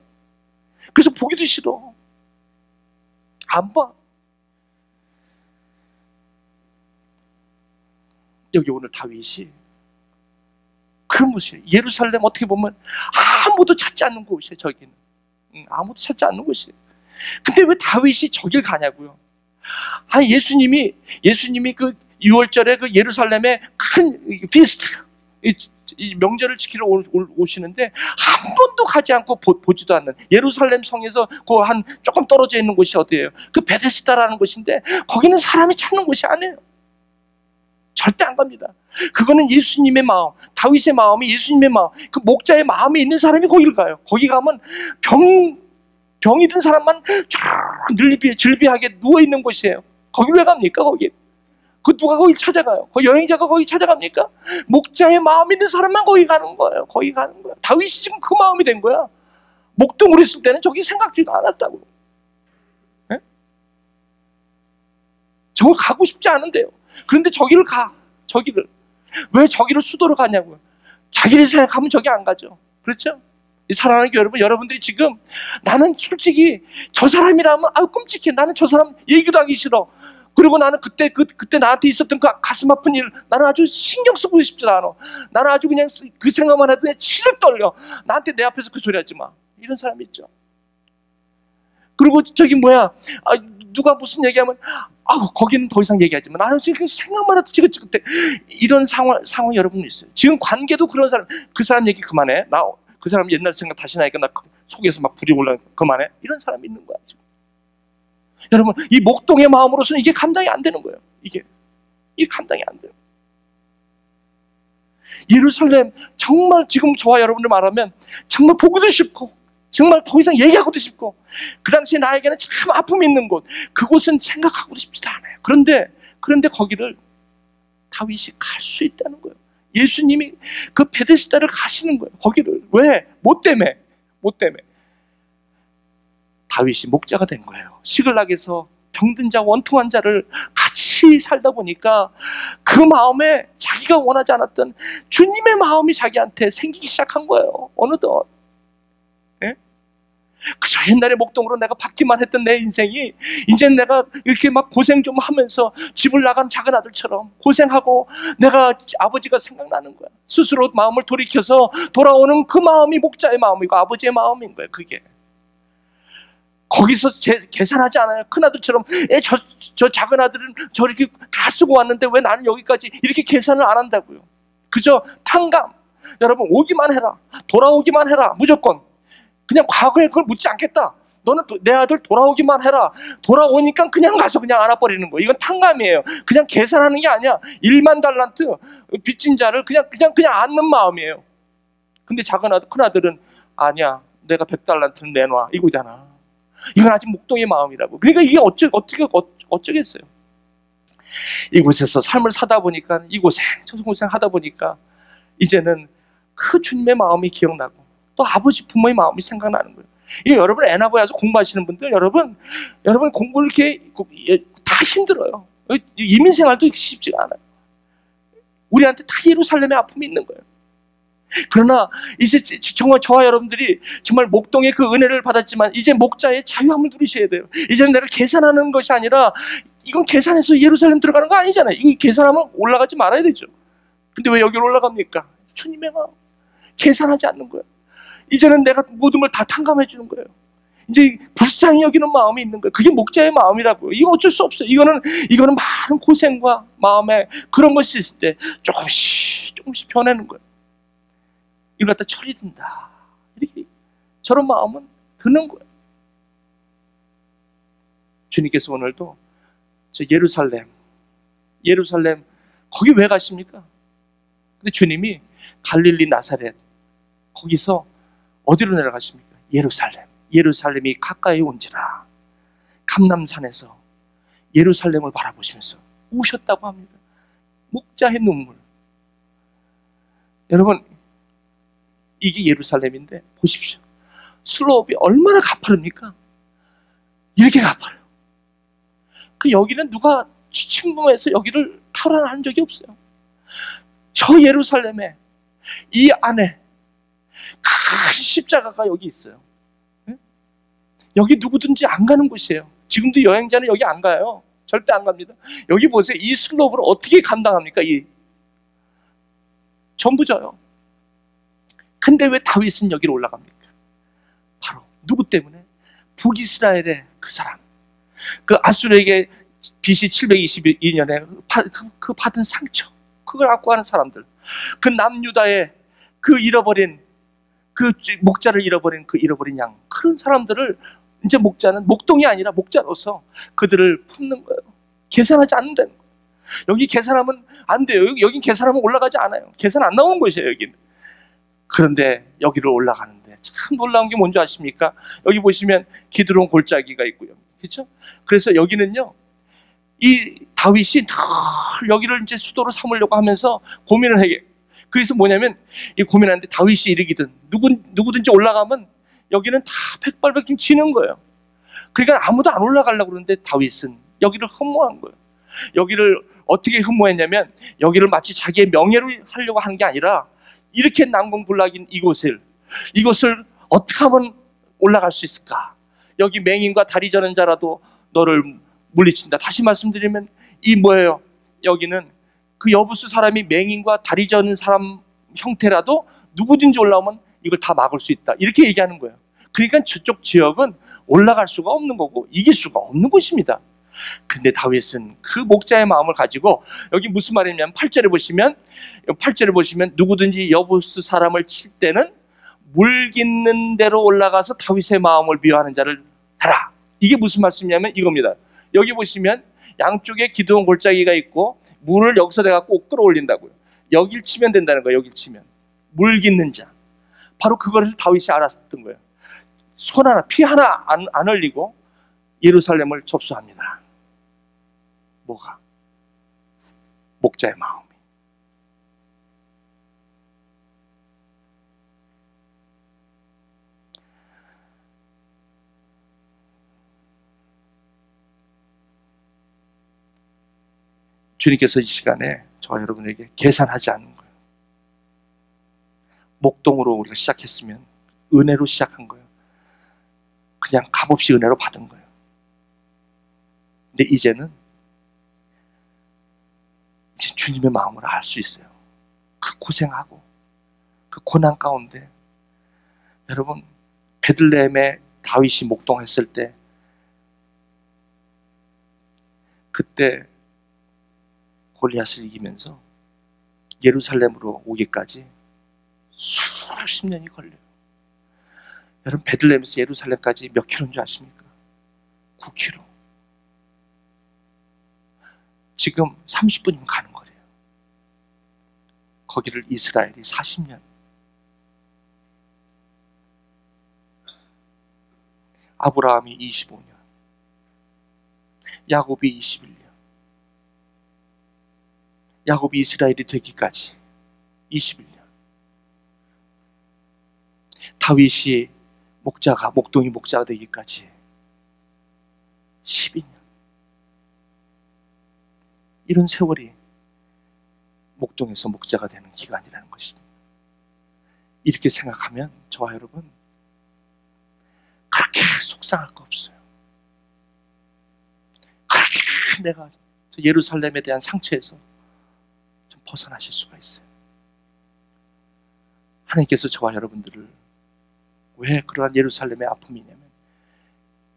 그래서 보기도 싫어. 안 봐. 여기 오늘 다윗이 그런 곳이에요. 예루살렘 어떻게 보면 아무도 찾지 않는 곳이에요. 저기는 아무도 찾지 않는 곳이에요. 근데 왜 다윗이 저길 가냐고요? 아니, 예수님이 그 6월절에 그 예루살렘에 큰 피스트, 이 명절을 지키러 오시는데 한 번도 가지 않고 보지도 않는 예루살렘 성에서 그 한 조금 떨어져 있는 곳이 어디예요? 그 베데스다라는 곳인데 거기는 사람이 찾는 곳이 아니에요. 절대 안 갑니다. 그거는 예수님의 마음, 다윗의 마음이 예수님의 마음, 그 목자의 마음에 있는 사람이 거기를 가요. 거기 가면 병이 든 사람만 쫙 질비하게 누워있는 곳이에요. 거길 왜 갑니까, 거기? 누가 거길 찾아가요? 여행자가 거기 찾아갑니까? 목자의 마음 있는 사람만 거기 가는 거예요. 거기 가는 거예요. 다윗이 지금 그 마음이 된 거야. 목동으로 있을 때는 저기 생각지도 않았다고. 네? 저걸 가고 싶지 않은데요. 그런데 저기를 가. 왜 저기를 수도로 가냐고요. 자기를 생각하면 저기 안 가죠. 그렇죠? 사랑하는 여러분, 여러분들이 지금 나는 솔직히 저 사람이라면 끔찍해. 나는 저 사람 얘기도 하기 싫어. 그리고 나는 그때 나한테 있었던 그 가슴 아픈 일 나는 아주 신경 쓰고 싶지 않아. 나는 아주 그냥 그 생각만 해도 그냥 치를 떨려. 나한테 내 앞에서 그 소리 하지 마. 이런 사람이 있죠. 그리고 누가 무슨 얘기하면 거기는 더 이상 얘기하지 마. 나는 지금 생각만 해도 지긋지긋해. 이런 상황 여러분 있어요. 지금 관계도 그런 사람, 그 사람 얘기 그만해. 나 그 사람 옛날 생각 다시 나니까 나 속에서 막 불이 올라. 그만해. 이런 사람이 있는 거야 지금. 여러분, 이 목동의 마음으로서는 이게 감당이 안 되는 거예요. 이게 감당이 안 돼요. 예루살렘 정말 지금 저와 여러분들 말하면 정말 보고도 싶고 정말 더 이상 얘기하고도 싶고 그 당시에 나에게는 참 아픔이 있는 곳, 그곳은 생각하고도 싶지도 않아요. 그런데 거기를 다윗이 갈 수 있다는 거예요. 예수님이 그 베데스다를 가시는 거예요. 거기를. 왜? 뭐 때문에? 다윗이 목자가 된 거예요. 시글락에서 병든 자, 원통한 자를 같이 살다 보니까 그 마음에 자기가 원하지 않았던 주님의 마음이 자기한테 생기기 시작한 거예요. 어느덧. 예? 그저 옛날에 목동으로 내가 받기만 했던 내 인생이 이제 내가 이렇게 막 고생 좀 하면서 집을 나간 작은 아들처럼 고생하고 내가 아버지가 생각나는 거야. 스스로 마음을 돌이켜서 돌아오는 그 마음이 목자의 마음이고 아버지의 마음인 거예요. 그게. 거기서 계산하지 않아요. 큰아들처럼 저 작은 아들은 저렇게 다 쓰고 왔는데 왜 나는 여기까지 이렇게 계산을 안 한다고요. 그저 탕감. 여러분 오기만 해라. 돌아오기만 해라. 무조건. 그냥 과거에 그걸 묻지 않겠다. 너는 내 아들 돌아오기만 해라. 돌아오니까 그냥 가서 그냥 안아버리는 거예요. 이건 탕감이에요. 그냥 계산하는 게 아니야. 1만 달란트 빚진 자를 그냥 안는 마음이에요. 근데 큰아들은 아니야. 내가 100달란트는 내놔. 이거잖아. 이건 아직 목동의 마음이라고. 그러니까 이게 어쩌겠어요. 이곳에서 삶을 사다 보니까 이 고생 저 고생 하다 보니까 이제는 그 주님의 마음이 기억나고 또 아버지 부모의 마음이 생각나는 거예요. 이게 여러분 애나보에 와서 공부하시는 분들 여러분 공부 이렇게 다 힘들어요. 이민생활도 쉽지가 않아요. 우리한테 다 예루살렘의 아픔이 있는 거예요. 그러나 이제 정말 저와 여러분들이 정말 목동의 그 은혜를 받았지만 이제 목자의 자유함을 누리셔야 돼요. 이제는 내가 계산하는 것이 아니라 이건 계산해서 예루살렘 들어가는 거 아니잖아요. 이거 계산하면 올라가지 말아야 되죠. 근데 왜 여기로 올라갑니까? 주님의 마음. 계산하지 않는 거예요. 이제는 내가 모든 걸 다 탕감해 주는 거예요. 이제 불쌍히 여기는 마음이 있는 거예요. 그게 목자의 마음이라고요. 이거 어쩔 수 없어요. 이거는 많은 고생과 마음에 그런 것이 있을 때 조금씩 변하는 거예요. 이걸 갖다 철이 든다. 이렇게 저런 마음은 드는 거예요. 주님께서 오늘도 저 예루살렘 거기 왜 가십니까? 근데 주님이 갈릴리 나사렛 거기서 어디로 내려가십니까? 예루살렘이 가까이 온지라 감람산에서 예루살렘을 바라보시면서 우셨다고 합니다. 목자의 눈물. 여러분 이게 예루살렘인데 보십시오. 슬로업이 얼마나 가파릅니까? 이렇게 가파려요. 그 여기는 누가 침범해서 여기를 탈환한 적이 없어요. 저 예루살렘에 이 안에 큰 십자가가 여기 있어요. 여기 누구든지 안 가는 곳이에요. 지금도 여행자는 여기 안 가요. 절대 안 갑니다. 여기 보세요. 이 슬로브를 어떻게 감당합니까? 전부 져요. 근데 왜 다윗은 여기로 올라갑니까? 바로 누구 때문에? 북이스라엘의 그 사람, 그 아수르에게 BC 722년에 그 받은 상처, 그걸 갖고 가는 사람들, 그 남유다의 그 잃어버린 그 목자를 잃어버린 양, 그런 사람들을 이제 목자는 목동이 아니라 목자로서 그들을 품는 거예요. 계산하지 않는다는 거예요. 여기 계산하면 안 돼요. 여긴 계산하면 올라가지 않아요. 계산 안 나오는 곳이에요, 여기는. 그런데 여기로 올라가는데 참 놀라운 게 뭔지 아십니까? 여기 보시면 기드론 골짜기가 있고요. 그렇죠? 그래서 여기는요, 이 다윗이 늘 여기를 이제 수도로 삼으려고 하면서 고민을 해요. 그래서 뭐냐면 이 고민하는데 다윗이 이르기든 누구든지 올라가면 여기는 다 백발백중 지는 거예요. 그러니까 아무도 안 올라가려고 그러는데 다윗은 여기를 흠모한 거예요. 여기를 어떻게 흠모했냐면 여기를 마치 자기의 명예로 하려고 하는 게 아니라 이렇게 난공불락인 이것을 어떻게 하면 올라갈 수 있을까? 여기 맹인과 다리 저는 자라도 너를 물리친다. 다시 말씀드리면 이 뭐예요? 여기는 그 여부수 사람이 맹인과 다리 저는 사람 형태라도 누구든지 올라오면 이걸 다 막을 수 있다. 이렇게 얘기하는 거예요. 그러니까 저쪽 지역은 올라갈 수가 없는 거고 이길 수가 없는 곳입니다. 근데 다윗은 그 목자의 마음을 가지고 여기 무슨 말이냐면 8절에 보시면 누구든지 여부수 사람을 칠 때는 물 깃는 대로 올라가서 다윗의 마음을 미워하는 자를 해라. 이게 무슨 말씀이냐면 이겁니다. 여기 보시면 양쪽에 기드론 골짜기가 있고 물을 여기서 내가 꼭 끌어올린다고요. 여길 치면 된다는 거예요. 여길 치면 물 깃는 자. 바로 그것을 다윗이 알았던 거예요. 손 하나, 피 하나 안 흘리고 예루살렘을 접수합니다. 뭐가? 목자의 마음이. 주님께서 이 시간에 저와 여러분에게 계산하지 않는 거예요. 목동으로 우리가 시작했으면 은혜로 시작한 거예요. 그냥 값없이 은혜로 받은 거예요. 근데 이제는 이제 주님의 마음으로 알 수 있어요. 그 고생하고 그 고난 가운데 여러분 베들레헴에 다윗이 목동했을 때 그때 골리앗을 이기면서 예루살렘으로 오기까지 수십 년이 걸려요. 여러분 베들레헴에서 예루살렘까지 몇 킬로인 줄 아십니까? 9킬로. 지금 30분이면 가는 거래요. 거기를 이스라엘이 40년. 아브라함이 25년. 야곱이 21년. 야곱이 이스라엘이 되기까지 21년. 다윗이 목동이 목자가 되기까지 12년. 이런 세월이 목동에서 목자가 되는 기간이라는 것입니다. 이렇게 생각하면 저와 여러분 그렇게 속상할 거 없어요. 그렇게 내가 예루살렘에 대한 상처에서 좀 벗어나실 수가 있어요. 하나님께서 저와 여러분들을 왜 그러한 예루살렘의 아픔이 있냐면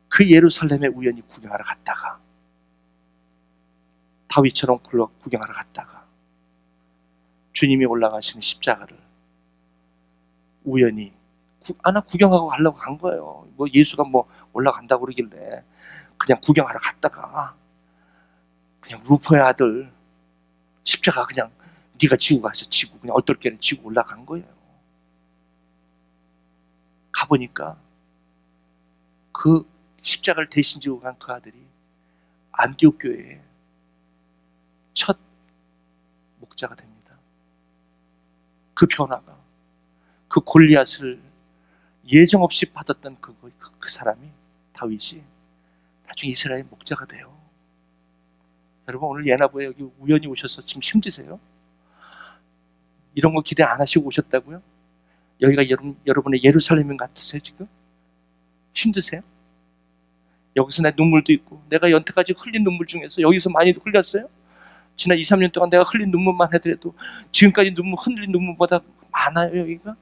그 예루살렘에 우연히 구경하러 갔다가 다윗처럼 구경하러 갔다가 주님이 올라가시는 십자가를 우연히 나 구경하고 가려고 간 거예요. 뭐 예수가 뭐 올라간다고 그러길래 그냥 구경하러 갔다가 그냥 루퍼의 아들 십자가 그냥 네가 지고 가서 지고 그냥 얼떨결에 지고 올라간 거예요. 가보니까 그 십자가를 대신 지고 간 그 아들이 안디옥 교회에 첫 목자가 됩니다. 그 변화가 그 골리앗을 예정 없이 받았던 그 사람이 다윗이 나중에 이스라엘 목자가 돼요. 여러분 오늘 예나보에 여기 우연히 오셔서 지금 힘드세요? 이런 거 기대 안 하시고 오셨다고요? 여기가 여러분의 예루살렘인 것 같으세요 지금? 힘드세요? 여기서 내 눈물도 있고 내가 연태까지 흘린 눈물 중에서 여기서 많이 흘렸어요? 지난 2, 3년 동안 내가 흘린 눈물만 해더라도 지금까지 흘린 눈물보다 많아요 여기가?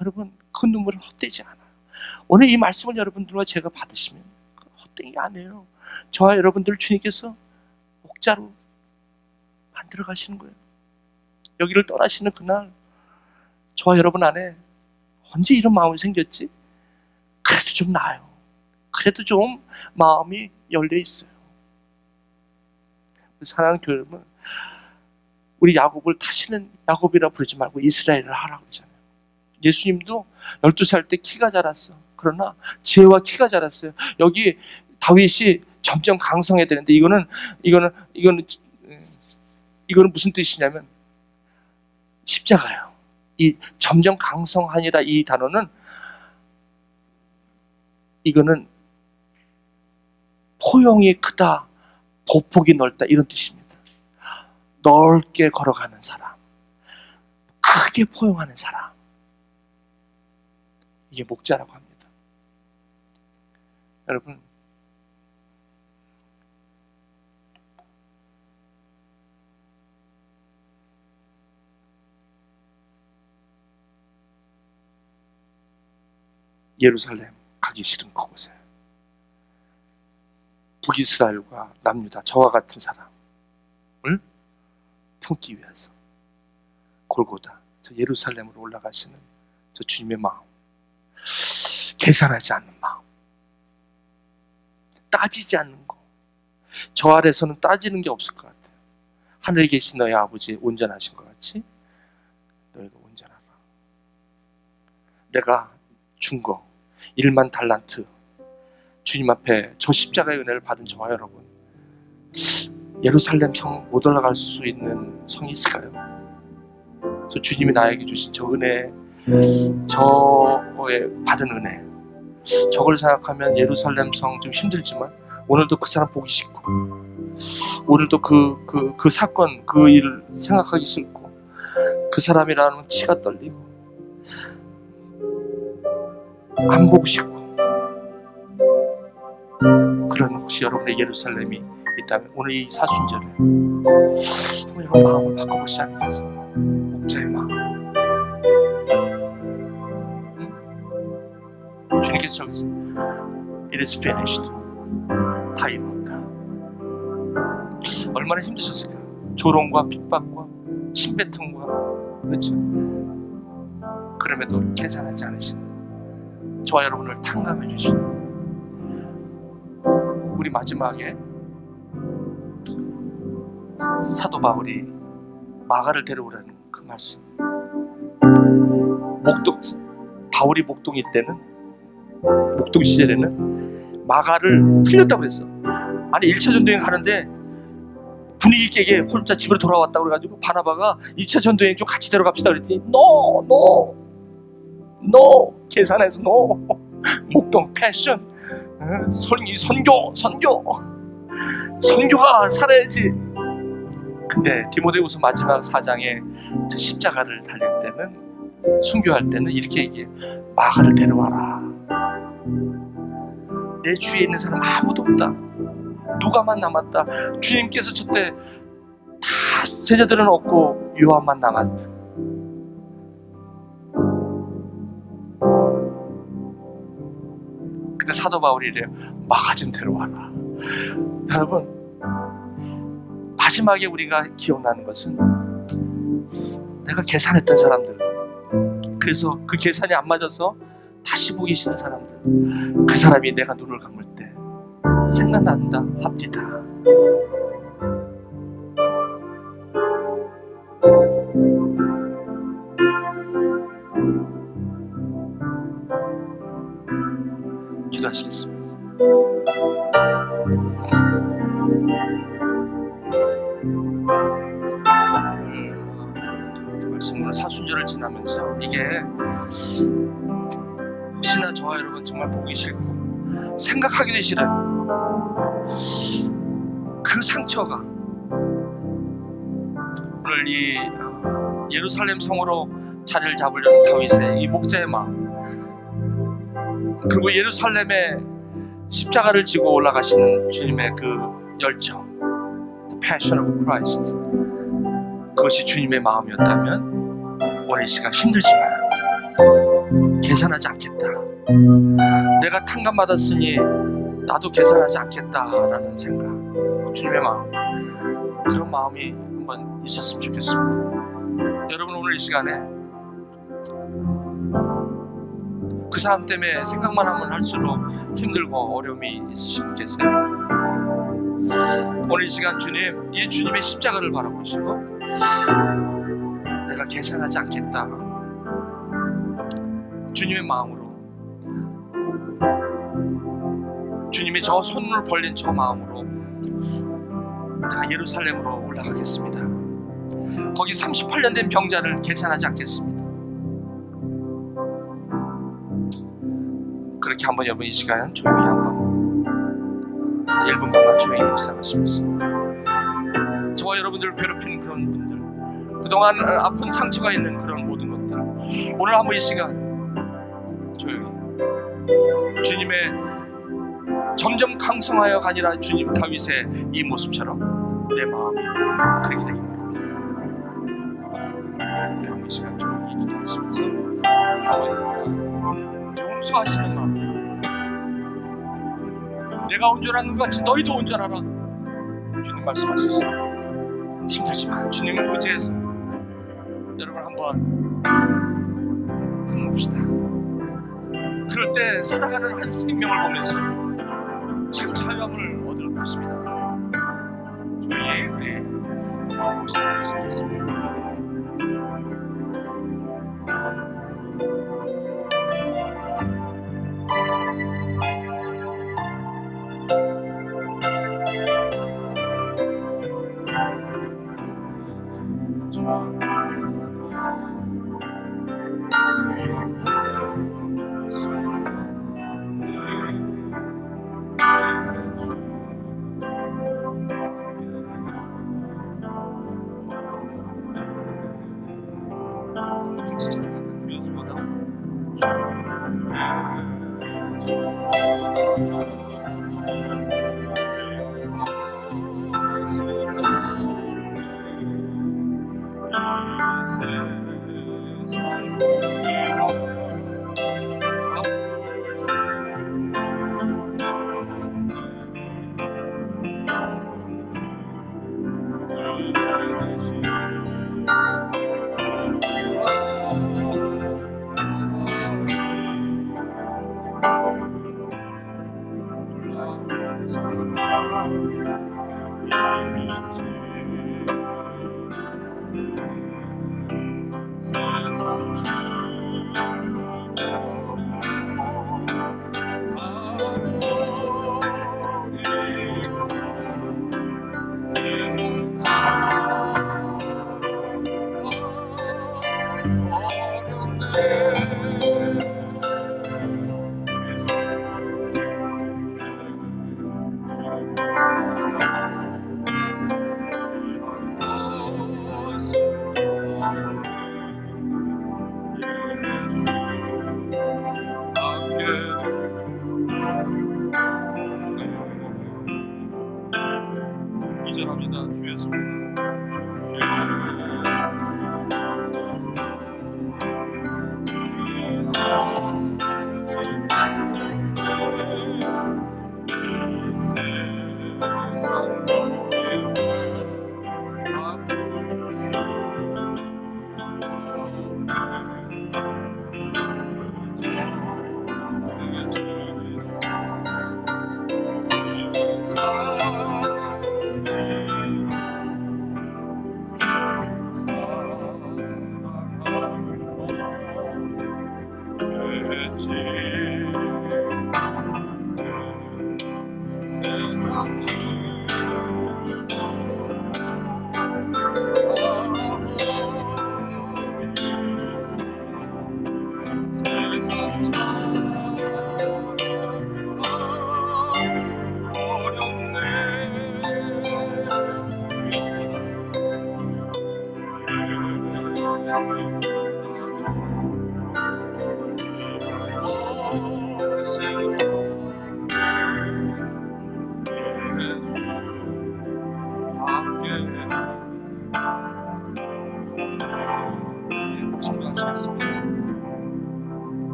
여러분 그 눈물은 헛되지 않아요. 오늘 이 말씀을 여러분들과 제가 받으시면 헛된 게 아니에요. 저와 여러분들 주님께서 목자로 만들어 가시는 거예요. 여기를 떠나시는 그날 저와 여러분 안에 언제 이런 마음이 생겼지? 그래도 좀 나아요. 그래도 좀 마음이 열려 있어요. 사랑하는 교회 여러분, 우리 야곱을 다시는 야곱이라 부르지 말고 이스라엘을 하라고 그러잖아요. 예수님도 12살 때 키가 자랐어. 그러나 지혜와 키가 자랐어요. 여기 다윗이 점점 강성해야 되는데 이거는 무슨 뜻이냐면 십자가예요. 이 점점 강성하니라 이 단어는 이거는 포용이 크다, 보폭이 넓다 이런 뜻입니다. 넓게 걸어가는 사람, 크게 포용하는 사람, 이게 목자라고 합니다. 여러분 예루살렘 가기 싫은 그곳에 북이스라엘과 남유다 저와 같은 사람을 품기 위해서 골고다 저 예루살렘으로 올라가시는 저 주님의 마음, 계산하지 않는 마음, 따지지 않는 거. 저 아래서는 따지는 게 없을 것 같아요. 하늘에 계신 너희 아버지 온전하신 것 같이 너희가 온전하라. 내가 준 거 1만 달란트, 주님 앞에 저 십자가의 은혜를 받은 저와 여러분, 예루살렘 성 못 올라갈 수 있는 성이 있을까요? 그래서 주님이 나에게 주신 저 은혜, 저의 받은 은혜, 저걸 생각하면 예루살렘 성 좀 힘들지만 오늘도 그 사람 보기 싫고, 오늘도 그 사건, 그 일을 생각하기 싫고, 그 사람이라는 치가 떨리고 안 보고 싶고, 그런 혹시 여러분의 예루살렘이 있다면 오늘 이 사순절에 한번 여러분 마음을 바꿔보시지 않겠어요? 목자의 마음. 주님께서 저기서 It is finished, 다 이루었다. 얼마나 힘드셨을까? 조롱과 핍박과 침뱉음과, 그렇죠? 그럼에도 계산하지 않으시는 저와 여러분을 탕감해 주시는 우리 마지막에 사도 바울이 마가를 데려오라는 그 말씀. 바울이 목동일 때는, 목동 시절에는 마가를 틀렸다고 그랬어. 아니 1차 전도여행 가는데 분위기 깨게 혼자 집으로 돌아왔다고 그래가지고 바나바가 2차 전도여행 좀 같이 데려갑시다 그랬더니 No 계산해서 No. 목동 패션, 선교가 살아야지. 근데 디모데후서 마지막 4장에 저 십자가를 달릴 때는, 순교할 때는 이렇게 얘기해. 마가를 데려와라. 내 주위에 있는 사람 아무도 없다. 누가만 남았다. 주님께서 저때 다 제자들은 없고 요한만 남았다. 근데 사도 바울이 이래요. 마가 좀 데려와라. 여러분, 마지막에 우리가 기억나는 것은 내가 계산했던 사람들, 그래서 그 계산이 안 맞아서 다시 보기 싫은 사람들, 그 사람이 내가 눈을 감을 때 생각난다 합디다. 기도하시겠습니다. 말씀으로 사순절을 지나면서 이게 혹시나 저와 여러분 정말 보기 싫고 생각하기도 싫은 그 상처가 오늘 이 예루살렘 성으로 자리를 잡으려는 다윗의 이 목자의 마음, 그리고 예루살렘에 십자가를 지고 올라가시는 주님의 그 열정, The Passion of Christ, 그것이 주님의 마음이었다면 오늘 이 시간 힘들지만 계산하지 않겠다. 내가 탕감받았으니 나도 계산하지 않겠다라는 생각, 주님의 마음, 그런 마음이 한번 있었으면 좋겠습니다. 여러분, 오늘 이 시간에 그 사람 때문에 생각만 하면 할수록 힘들고 어려움이 있으신 분 계세요. 오늘 이 시간 주님, 이 주님의 십자가를 바라보시고 내가 계산하지 않겠다, 주님의 마음으로, 주님이 저 손을 벌린 저 마음으로 내가 예루살렘으로 올라가겠습니다. 거기 38년 된 병자를 계산하지 않겠습니다. 그렇게 한번 여러분 이 시간 조용히 한번 1분간만 조용히 묵상하시면서, 저와 여러분들을 괴롭히는 그런 분들, 그동안 아픈 상처가 있는 그런 모든 것들, 오늘 한번 이 시간 조용히 주님의 점점 강성하여가 아니라 주님 다윗의 이 모습처럼 내 마음이 그렇게 되기 바랍니다. 한번 이 시간 조용히 기도하시면서 한번 용서하시는 마음, 내가 온전한 것 같이 너희도 온전하라, 주님 말씀하시죠. 힘들지만 주님을 의지해서 여러분 한번 품읍시다. 그럴 때 살아가는 한 생명을 보면서 참 자유함을 얻을 것입니다. 조용히 우리 이원 목사님 시켰습니다.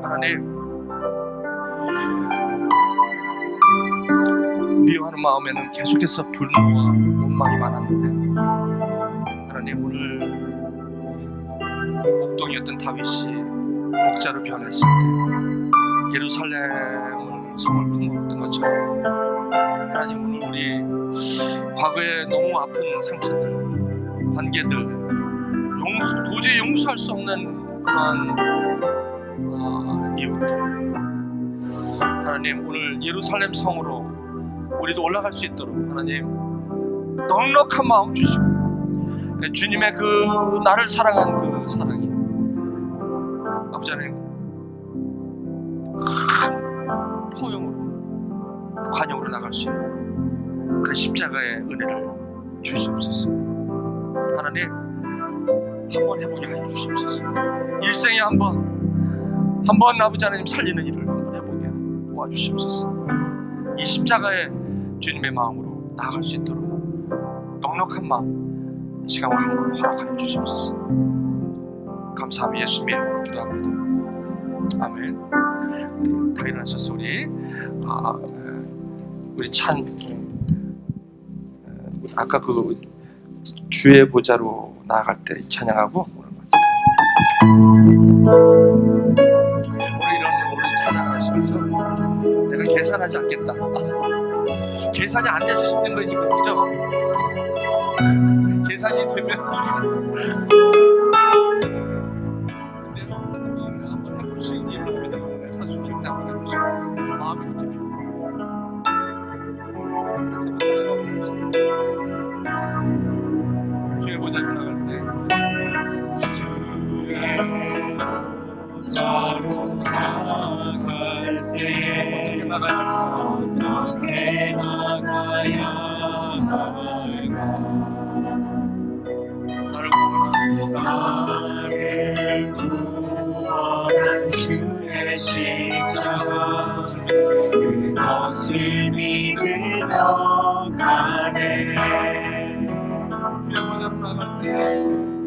하나님, 미워하는 마음에는 계속해서 분노와 원망이 많았는데 하나님, 오늘 목동이었던 다윗이 목자로 변했을 때 예루살렘을 성을 품었던 것처럼 하나님, 오늘 우리 과거에 너무 아픈 상처들, 관계들, 도저히 용서할 수 없는 그러한 이웃들, 하나님, 오늘 예루살렘 성으로 우리도 올라갈 수 있도록 하나님 넉넉한 마음 주시고 주님의 그 나를 사랑한 그 사랑이 아버지 하나님 큰 포용으로 관용으로 나갈 수 있는 그 십자가의 은혜를 주시옵소서. 하나님, 한번 해보게 하여 주시옵소서. 일생에 한번 아버지 하나님 살리는 일을 한번 해보게 도와주시옵소서. 이 십자가의 주님의 마음으로 나아갈 수 있도록 넉넉한 마음 이 시간을 한번 허락하여 주시옵소서. 감사하며 예수님 기도합니다. 아멘. 다 일어나셔서 우리 찬 아까 그 주의 보좌로 나아갈 때 찬양하고 우리 찬양하시면서 내가 계산하지 않겠다. 계산이 안 돼서 힘든 거지, 그죠? 계산이 되면 근데요, 한번 해보시기 바랍니다. 사수님 때 한번 해보시고 마음이 그렇게 주의 보좌로 나갈 때 자로 나갈 때 어떻게 나가야 할까? 나를 구원한 주의 십자가 그것을 믿으며 가네.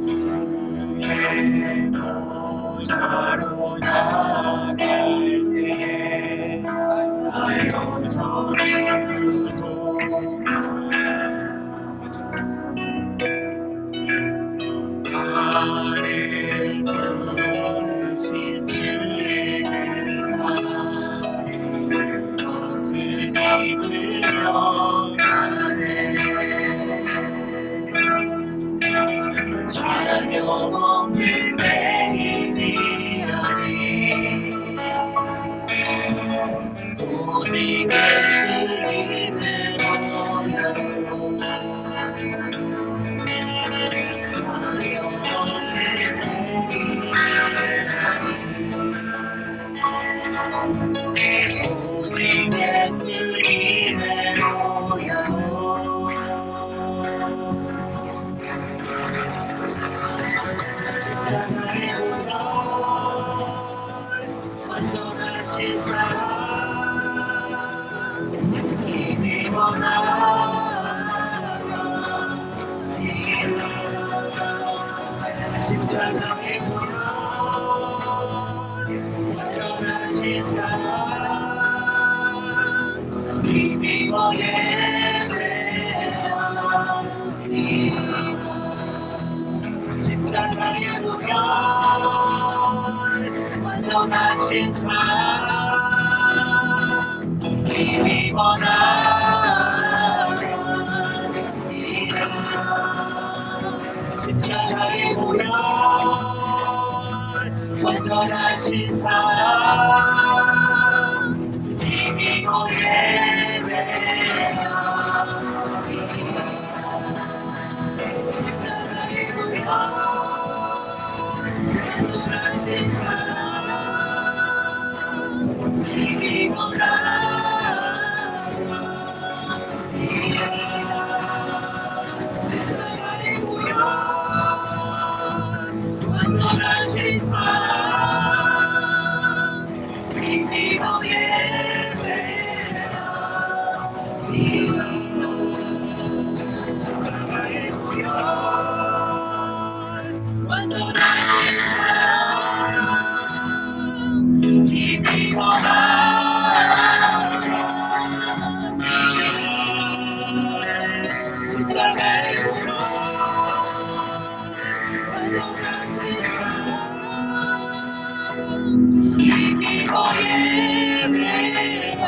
주의 보좌로 나갈 때에 나 영성이 부족하네. 나를 부르신 주의 그 사랑 그것을 믿으며 가네. 자녀 없는 내 힘이라니 오직 예수님의 보혈로 자녀 없는 내 힘이라니 오직 예수님의 보혈로 십자가의 보혈 완전하신 사랑 힘입어 나아가 십자가의 보혈 완전하신 사랑 힘입어 예배하니 십자가의 보혈 완전하신 사랑 힘입어 나아가니라 십자가의 보혈 완전하신 사랑 힘입어 예배하니라 십자가의 보혈 완전하신 사랑 힘입어 나아가니라 십자가의 보혈 완전하신 사랑 힘입어 예배하니라 십자가의 보혈 완전하신 사랑 힘입어 나아가니라 십자가의 보혈 완전하신 사랑 힘입어 예배하니라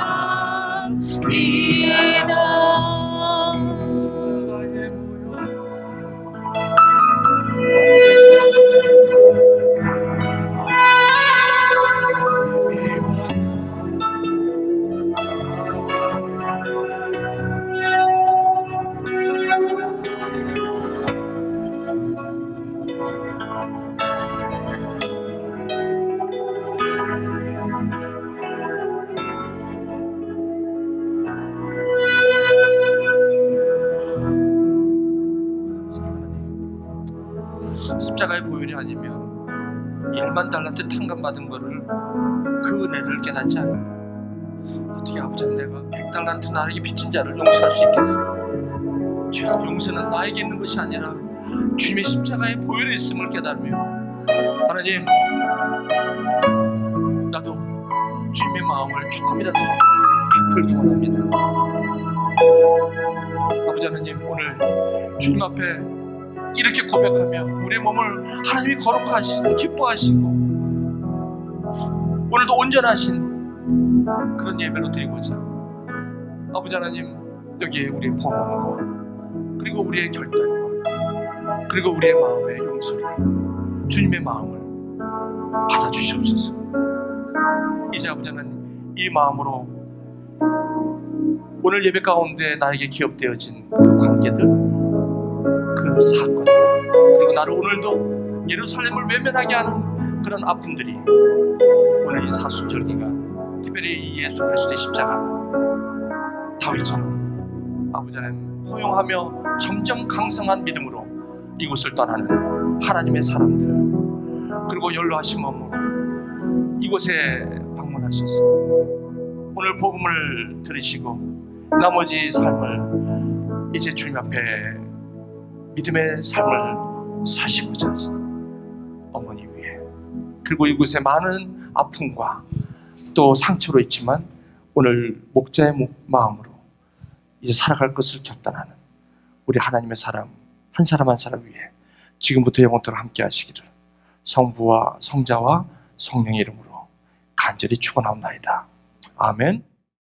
십자가의 보혈이 아니면 1만 달란트 탕감받은 거를 그 은혜를 깨닫지 않는다. 어떻게 아버지는 내가 100달란트 나에게 빚진 자를 용서할 수 있겠어? 죄 용서는 나에게 있는 것이 아니라 주님의 십자가의 보혈에 있음을 깨달으며 하나님 나도 주님의 마음을 조금이라도 베풀기 원합니다. 아버지 하나님 오늘 주님 앞에 이렇게 고백하며 우리의 몸을 하나님이 거룩하시고 기뻐하시고 오늘도 온전하신 그런 예배로 드리고자 아버지 하나님 여기에 우리의 범원과 그리고 우리의 결단과 그리고 우리의 마음의 용서를, 주님의 마음을 받아주시옵소서. 이제 아버지는 이 마음으로 오늘 예배 가운데 나에게 기업되어진 그 관계들, 그 사건들, 그리고 나를 오늘도 예루살렘을 외면하게 하는 그런 아픔들이 오늘 이 사순절기가, 특별히 이 예수 그리스도의 십자가, 다윗처럼 아버지는 포용하며 점점 강성한 믿음으로 이곳을 떠나는 하나님의 사람들, 그리고 연로하신 몸으로 이곳에 방문하셔서 오늘 복음을 들으시고 나머지 삶을 이제 주님 앞에 믿음의 삶을 사시고자 어머니 위해, 그리고 이곳에 많은 아픔과 또 상처로 있지만 오늘 목자의 마음으로 이제 살아갈 것을 결단하는 우리 하나님의 사람 한 사람 한 사람 위해 지금부터 영원토록 함께 하시기를 성부와 성자와 성령의 이름으로 간절히 축원하옵나이다. 아멘.